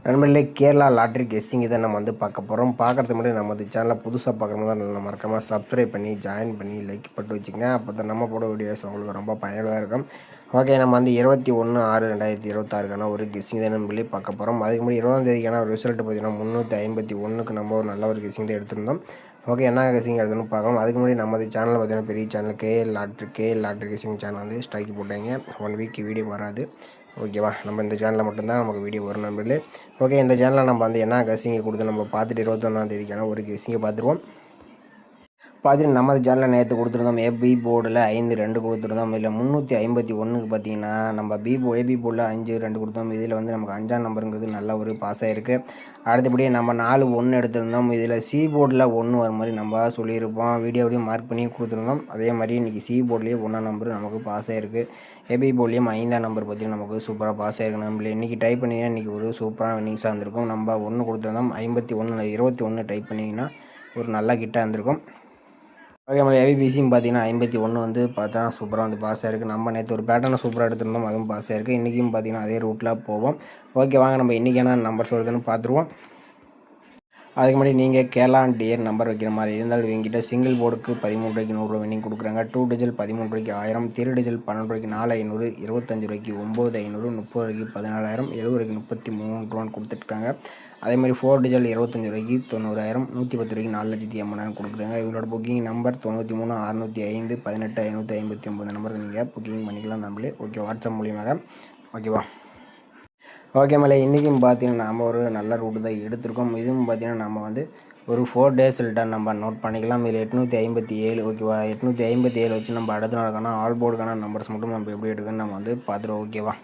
நண்பர்களே, Kerala lottery guessing இதை நம்ம பார்க்க போகிறோம். பார்க்குறதுக்கு முன்னாடி நம்ம சேனலை புதுசாக பார்க்குறவங்க மறக்காமல் சப்ஸ்கிரைப் பண்ணி ஜாயின் பண்ணி லைக் போட்டு வச்சுங்க. அப்போ தான் நம்ம போட வீடியோஸ் உங்களுக்கு ரொம்ப பயனுள்ளதாக இருக்கும். ஓகே, நம்ம 21/6/2026 ஒரு கெஸ்ஸிங் தான் நண்பர்களே பார்க்க போகிறோம். அதுக்கு முன்னாடி 20ஆம் தேதிக்கான ஒரு ரிசல்ட் பார்த்தீங்கன்னா 351க்கு நம்ம ஒரு நல்ல ஒரு கெஸ்ஸிங் தான் எடுத்திருந்தோம். ஓகே, என்ன கெஸ்ஸிங் எடுத்துன்னு பார்க்கலாம். அதுக்கு முன்னாடி நம்ம சேனலில் பார்த்தீங்கன்னா பெரிய channel lottery guessing channel strike போட்டாங்க. 1 வீக் வீடியோ வராது. ஓகேவா, நம்ம இந்த சேனலில் மட்டும்தான் நமக்கு வீடியோ வரும் நண்பர்களே. ஓகே, இந்த சேனலில் நம்ம என்ன கெஸ்ஸிங்கை கொடுத்து நம்ம பார்த்துட்டு 21ஆம் தேதிக்கான ஒரு கெஸ்ஸிங்கை பார்த்துருவோம். பார்த்துட்டு நம்ம சேனலில் நேற்று கொடுத்துருந்தோம். ஏபி போர்டில் 5-2 கொடுத்துருந்தோம். இதில் 351க்கு பார்த்தீங்கன்னா நம்ம ஏபி போர்டில் 5-2 கொடுத்தோம். இதில் நமக்கு 5ஆம் நம்பருங்கிறது நல்ல ஒரு பாஸ் ஆகிருக்கு. அடுத்தபடியே நம்ம 4-1 எடுத்திருந்தோம். இதில் சி போர்டில் 1 வர மாதிரி நம்ம சொல்லியிருப்போம். வீடியோவிலையும் மார்க் பண்ணி கொடுத்துருந்தோம். அதே மாதிரி இன்றைக்கி சி போர்ட்லேயே 1ஆம் நம்பர் நமக்கு பாஸ் ஆகிருக்கு. ஏபி போர்ட்லேயும் 5ஆம் நம்பர் பார்த்தீங்கன்னா நமக்கு சூப்பராக பாஸ் ஆகிருக்கு. நம்மள இன்றைக்கி டைப் பண்ணிங்கன்னா இன்றைக்கி ஒரு சூப்பரான வின்னிங்ஸாக இருந்திருக்கும். நம்ம 1 கொடுத்துருந்தோம். 21 டைப் பண்ணிங்கன்னா ஒரு நல்ல கிட்டாக இருந்திருக்கும். ஓகே, நம்ம ஏபிசியும் பார்த்தீங்கன்னா 51 பார்த்தா சூப்பராக பாஸ் ஆகிருக்கு. நம்ம நேற்று ஒரு பேட்டர்னை சூப்பராக எடுத்திருந்தோம், அதுவும் பாஸ் ஆகிருக்கு. இன்றைக்கும் பார்த்தீங்கன்னா அதே ரூட்டில் போவோம். ஓகே, வாங்க நம்ம இன்றைக்கான நம்பர்ஸ் வருதுன்னு பார்த்துருவோம். அதுக்கு முன்னாடி நீங்கள் கேரளா டியர் நம்பர் வைக்கிற மாதிரி இருந்தால் இவங்ககிட்ட சிங்கிள் போர்டுக்கு 13 ரூபாய்க்கு 100 வின்னிங் கொடுக்குறாங்க. 2 டிஜிட் 13 ரூபாய்க்கு 1000, 3 டிஜிட் 12 ரூபாய்க்கு 4500, 25 ரூபாய்க்கு 9500, 30 ரூபாய்க்கு 14000, 70 ரூபாய்க்கு 33 ரூபான்னு கொடுத்துட்ருக்காங்க. அதேமாதிரி 4 டிஜிட் 25 ரூபாய்க்கு 90000, 110 ரூபாய்க்கு 4,80,000 கொடுக்குறாங்க. இவங்களோட புக்கிங் நம்பர் 93 605 18 559 நம்பருக்கு நீங்கள் புக்கிங் பண்ணிக்கலாம் நம்மளே. ஓகே, வாட்ஸ்அப் மூலியமாக. ஓகேவா. ஓகே மேலே, இன்றைக்கும் பார்த்தீங்கன்னா நம்ம ஒரு நல்ல ரூட்டு தான் எடுத்திருக்கோம். இதுவும் பார்த்தீங்கன்னா நம்ம ஒரு 4 டேஸ் ரிட்டர்ன் நம்ம நோட் பண்ணிக்கலாம். இதில் 857. ஓகேவா, 857 வச்சு நம்ம அடுத்த நாளுக்கான ஆல் போர்டுக்கான நம்பர்ஸ் மட்டும் நம்ம எப்படி எடுக்குன்னு நம்ம பார்த்துருவோம். ஓகேவா,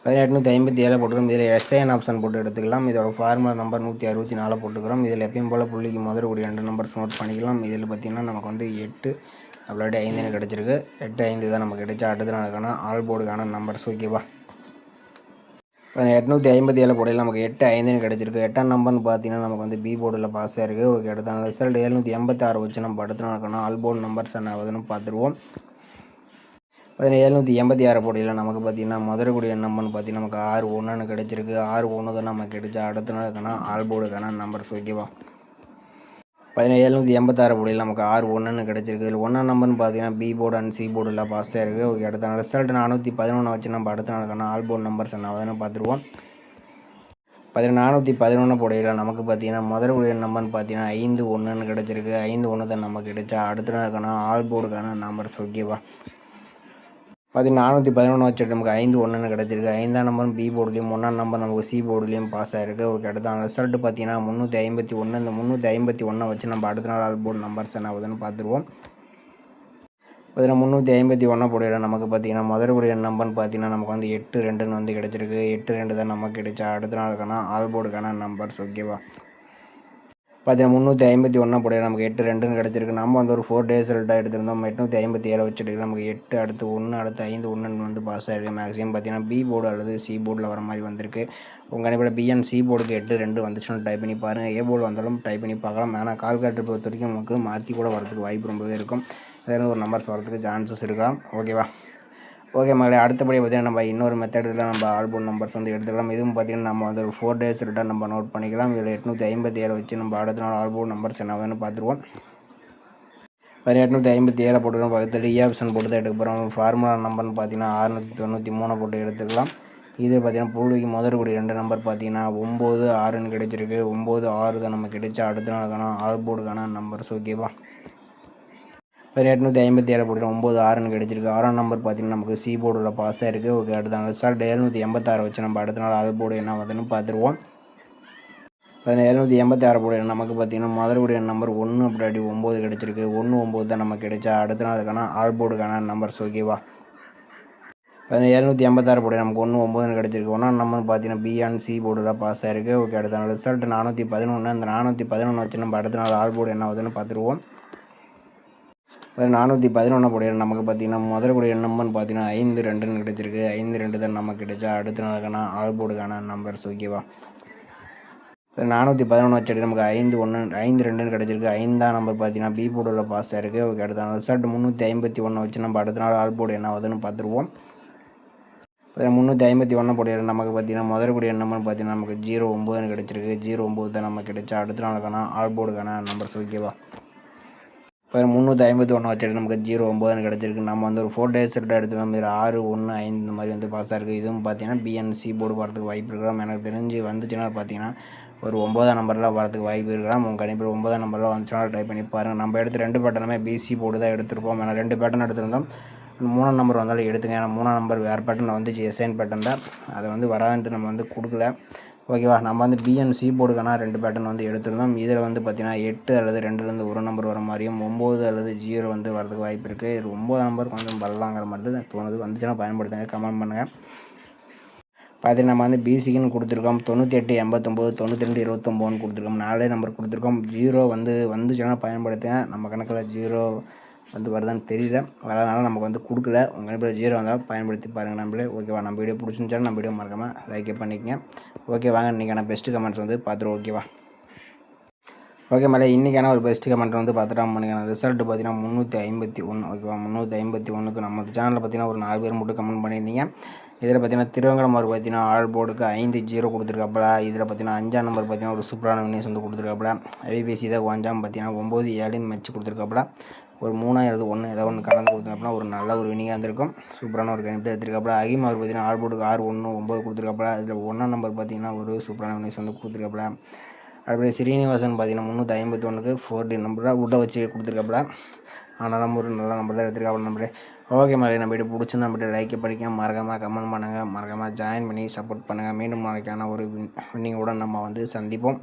857 போட்டுக்கிறோம். இதில் எஸ்ஐஎன் ஆப்ஷன் போட்டு எடுத்துக்கலாம். இதோட ஃபார்முலா நம்பர் 164 போட்டுக்கிறோம். இதில் எப்பயும் போல் புள்ளிக்கு முதல் கூடிய 2 நம்பர்ஸ் நோட் பண்ணிக்கலாம். இதில் பார்த்திங்கன்னா நமக்கு 8 அப்படி 5 கிடச்சிருக்கு. 8-5 தான் நமக்கு கிடைச்சா அடுத்த நாளுக்கான ஆல் போர்டுக்கான நம்பர்ஸ். ஓகேவா, 857 போடையில் நமக்கு 8-5 கிடச்சிருக்கு. 8ஆம் நம்பர்னு பார்த்தீங்கன்னா நமக்கு பி போர்டில் பாஸ் ஆகிருக்கு. ஓகே, அடுத்த ரிசல்ட் 786 வச்சு நம்ம அடுத்த நாளுக்கான ஆல் போர்டு நம்பர்ஸ் என்ன ஆகுதுன்னு பார்த்துருவோம். 786 போடையில் நமக்கு பார்த்தீங்கன்னா முதற்கூடிய நம்பர்னு பார்த்தீங்கன்னா நமக்கு 6-1 கிடச்சிருக்கு. 6-1 தான் நமக்கு கிடைச்சா அடுத்த நாளுக்கான ஆல் போர்டுக்கான நம்பர்ஸ். ஓகேவா, 786 போடையில் நமக்கு 6-1 கிடச்சிருக்கு. இதில் 1ஆம் நம்பர்னு பார்த்தீங்கன்னா பி போர்டு அண்ட் சி போர்டில் பாஸ் ஆகிருக்கு. ஓகே, அடுத்த ரிசல்ட் 411 வச்சு நம்ம அடுத்த நாளுக்கான ஆல் போர்டு நம்பர்ஸ் என்ன ஆகுதுன்னு பார்த்துருவோம். 411 போடையில் நமக்கு பார்த்தீங்கன்னா முதற்கூடிய நம்பர்னு பார்த்தீங்கன்னா 5-1 கிடச்சிருக்கு. 5-1 தான் நமக்கு கிடைச்சா அடுத்த நாளுக்கான ஆல் போர்டுக்கான நம்பர்ஸ். ஓகேவா, 411 வச்சுட்டு நமக்கு 5-1 கிடச்சிருக்கு. 5ஆம் நம்பர் பி போர்டுலேயும் 1ஆம் நம்பர் நமக்கு சி போர்டுலேயும் பாஸ் ஆகிருக்கு. ஓகே, அடுத்த ரிசல்ட் பார்த்தீங்கன்னா 351. இந்த 351 வச்சு நம்ம அடுத்த நாள் ஆல் போர்டு நம்பர்ஸ் என்ன ஆகுதுன்னு பார்த்துருவோம். 351 போடையில் நமக்கு பார்த்தீங்கன்னா முதற்கூடிய நம்பர்னு பார்த்தீங்கன்னா நமக்கு 8-2 கிடச்சிருக்கு. 8-2 தான் நமக்கு கிடைச்சா அடுத்த நாளுக்கான ஆல் போர்டுக்கான நம்பர்ஸ். ஓகேவா, 351 போடையில் நமக்கு 8-2 கிடச்சிருக்கு. நம்ம ஒரு 4 டேஸ் ரிசல்ட்டாக எடுத்திருந்தோம். 857 வச்சுட்டு நமக்கு 8 அடுத்து 1 அடுத்து 5-1 பாஸ் ஆகிருக்கு. மேக்ஸிமம் பார்த்தீங்கன்னா பி போர்டு அல்லது சி போர்டில் வர மாதிரி வந்திருக்கு. உங்கள் அனுப்பில் பி அண்ட் சி போர்டுக்கு 8-2 வந்துச்சுன்னு டைப் பண்ணி பாருங்கள். ஏ போர்டு வந்தாலும் டைப் பண்ணி பார்க்கலாம். ஆனால் கால்குலேட்டர் பொறுத்த வரைக்கும் நமக்கு மாற்றி கூட வரதுக்கு வாய்ப்பு ரொம்பவே இருக்கும். அதில் ஒரு நம்பர்ஸ் வரதுக்கு சான்சஸ் இருக்கலாம். ஓகேவா. ஓகே மகளே, அடுத்தபடி பார்த்தீங்கன்னா நம்ம இன்னொரு மெத்தடில் நம்ம ஆல் போர்டு நம்பர்ஸ் எடுத்துக்கலாம். இதுவும் பார்த்தீங்கன்னா நம்ம ஒரு 4 டேஸ் ரிட்டர்ன் நம்ம நோட் பண்ணிக்கலாம். இதில் 857 வச்சு நம்ம அடுத்த நாள் ஆல் போர்டு நம்பர்ஸ் என்ன ஆகுதுன்னு பார்த்துருவோம். 857 போட்டுக்கிறோம். பக்கத்தில் ஆப்ஷன் போட்டு தான் எடுக்க போகிறோம். ஃபார்முலா நம்பர்னு பார்த்தீங்கன்னா 693 போட்டு எடுத்துக்கலாம். இது பார்த்தீங்கன்னா புள்ளிக்கு முதற்கூடிய 2 நம்பர் பார்த்தீங்கன்னா 9-6 கிடைச்சிருக்கு. 9-6 தான் நமக்கு கிடைச்சா அடுத்த நாளுக்கான ஆல் போர்டுக்கான நம்பர்ஸ். ஓகேவா, 857 போட்டு 9-6 கிடச்சிருக்கு. 6ஆம் நம்பர் பார்த்தீங்கன்னா நமக்கு சி போர்டில் பாஸ் ஆகிருக்கு. ஓகே, அடுத்த ரிசல்ட் 786 வச்சு நம்ம அடுத்த நாள் ஆல் போர்டு என்ன ஆகுதுன்னு பார்த்துருவோம். 786 போர்டு நமக்கு பார்த்தீங்கன்னா முதற்கூடிய நம்பர் 1 அப்படி 9 கிடச்சிருக்கு. 1-9 தான் நமக்கு கிடைச்சா அடுத்த நாளுக்கான ஆல் போர்டுக்கான நம்பர்ஸ். ஓகேவா, 786 போர்டு நமக்கு 1-9 கிடச்சிருக்கு. 1ஆம் நம்பர் பார்த்தீங்கன்னா பி அண்ட் சி போர்டில் பாஸ் ஆகிருக்கு. ஓகே, அடுத்த ரிசல்ட் 411. அந்த 411 வச்சு நம்ம அடுத்த நாள் ஆல் போர்டு என்ன ஆகுதுன்னு பார்த்துருவோம். 411 போடையில் நமக்கு பார்த்தீங்கன்னா முதற்கூடிய நம்பர்னு பார்த்தீங்கன்னா 5-2 கிடச்சிருக்கு. 5-2 தான் நமக்கு கிடைச்சா அடுத்த நாளுக்கான ஆல் போர்டுக்கான நம்பர்ஸ். ஓகேவா, 411 வச்சுட்டு நமக்கு 5-2 கிடச்சிருக்கு. 5ஆம் நம்பர் பார்த்தீங்கன்னா பி போர்டில் பாஸ் ஆகிருக்கு. ஓகே, அடுத்த ரிசல்ட் 351 வச்சு நம்ம அடுத்த நாள் ஆல் போர்டு என்ன ஆகுதுன்னு பார்த்துருவோம். 351 போட்டியில் நமக்கு பார்த்தீங்கன்னா முதற்கூடிய நம்பர்னு பார்த்தீங்கன்னா நமக்கு 09 கிடச்சிருக்கு. 09 தான் நமக்கு கிடைச்சா அடுத்த நாளுக்கான ஆல் போர்டுக்கான நம்பர்ஸ் ஓகேவா. இப்போ 351 வச்சுட்டு நமக்கு 09 கிடச்சிருக்கு. நம்ம வந்து ஒரு 4 டேஸ் ரிட்டர்ன் எடுத்துருந்தோம். இதில் 6, 1, 5 இந்த மாதிரி வந்து பாஸாக இருக்குது. இதுவும் பார்த்தீங்கன்னா பிஎன்சி போர்டு வரதுக்கு வாய்ப்பு இருக்கலாம். எனக்கு தெரிஞ்சு வந்துச்சுன்னா பார்த்தீங்கன்னா ஒரு 9ஆம் நம்பரில் வரதுக்கு வாய்ப்பு இருக்கலாம். உங்கள் கணிப்பில் 9ஆம் நம்பரில் வந்துச்சுன்னா ட்ரை பண்ணி பாருங்கள். நம்ம எடுத்து 2 பேட்டர்னுமே பிசி போர்டு தான் எடுத்திருப்போம். ஏன்னா 2 பேட்டர்ன் எடுத்திருந்தோம். 3ஆம் நம்பர் வந்தாலும் எடுத்துங்க. ஏன்னா 3ஆம் நம்பர் வேறு பேட்டர்னில் வந்துச்சு, எஸ்ஐன் பேட்டர்ன் தான். அதை வந்து வராதுன்ட்டு நம்ம வந்து கொடுக்கல ஓகேவா. நம்ம வந்து பிஎன்சி போர்டுக்கான 2 பேட்டர்ன் வந்து எடுத்திருந்தோம். இதில் வந்து பார்த்தீங்கன்னா 8 அல்லது 2லேருந்து 1 நம்பர் வர மாதிரியும் 9 அல்லது 0 வந்து வரதுக்கு வாய்ப்பு இருக்குது. இது 9 நம்பர் கொஞ்சம் வரலாங்கிற மாதிரி தான் தோணுது. வந்துச்சுன்னா பயன்படுத்துங்க, கமெண்ட் பண்ணுங்கள். பார்த்தீங்கன்னா நம்ம வந்து பிசிக்குன்னு கொடுத்துருக்கோம். 98 89 92 29 கொடுத்துருக்கோம். 4 நம்பர் கொடுத்துருக்கோம். 0 வந்து வந்துச்சுன்னா பயன்படுத்துங்க. நம்ம கணக்கில் 0 வந்து வருதான்னு தெரியல, வரதுனால நமக்கு வந்து கொடுக்கல. உங்கள் கணிப்பில் 0 வந்தால் பயன்படுத்தி பாருங்கள் நம்மளே ஓகேவா. நம்ம வீடியோ பிடிச்சிருந்துச்சாலும் நம்ம வீடியோ மறக்காமல் லைக் பண்ணிக்கங்க. ஓகே வாங்க இன்றைக்கான பெஸ்ட்டு கமெண்ட்ஸ் வந்து பார்த்துருவோம் ஓகேவா. ஓகே மேலே இன்றைக்கான ஒரு பெஸ்ட் கமெண்ட் வந்து பார்த்துட்டோம். மணிக்கான ரிசல்ட் பார்த்தீங்கன்னா 351 ஓகேவா. 351க்கு நம்ம சேனலில் பார்த்தீங்கன்னா ஒரு 4 பேர் மட்டும் கமெண்ட் பண்ணியிருந்தீங்க. இதில் பார்த்தீங்கன்னா திருவங்கடமார் பார்த்தீங்கன்னா ஆல் போர்டுக்கு 5-0 கொடுத்துருக்காப்புல. இதில் பார்த்தீங்கன்னா 5ஆம் நம்பர் பார்த்தீங்கன்னா ஒரு சூப்பரான வினேஸ் வந்து கொடுத்துருக்காப்புல. ஐபிசி தான் 5ஆம் பார்த்தீங்கன்னா 9-7 மேட்ச் கொடுத்துருக்காப்புல. ஒரு 3 அல்லது 1 ஏதோ ஒன்று கலந்து கொடுத்துருக்காப்புல. ஒரு நல்ல ஒரு வினிங்காக இருந்திருக்கும். சூப்பரான ஒரு கணிப்பு எடுத்துருக்காப்புல. அகிம் அவர் பார்த்தீங்கன்னா ஆல் போர்டுக்கு 6-1-9 கொடுத்துருக்காப்புல. இதில் 1ஆம் நம்பர் பார்த்தீங்கன்னா ஒரு சூப்பரான வினேஸ் வந்து கொடுத்துருக்காப்புல. அப்படியே ஸ்ரீனிவாசன் பார்த்தீங்கன்னா 351க்கு 4D நம்பராக விட வச்சு கொடுத்துருக்காப்புல. ஆனாலும் ஒரு நல்ல நம்பர் தான் எடுத்துருக்காப்புல நம்மளே. ஓகே மாதிரி நம்ம வீடியோ பிடிச்சிருந்தா நம்மகிட்ட லைக் படிக்க மறக்காமல் கமெண்ட் பண்ணுங்கள், மறக்காமல் ஜாயின் பண்ணி சப்போர்ட் பண்ணுங்கள். மீண்டும் நாளைக்கான ஒரு வின்னிங்குடன் நம்ம வந்து சந்திப்போம்.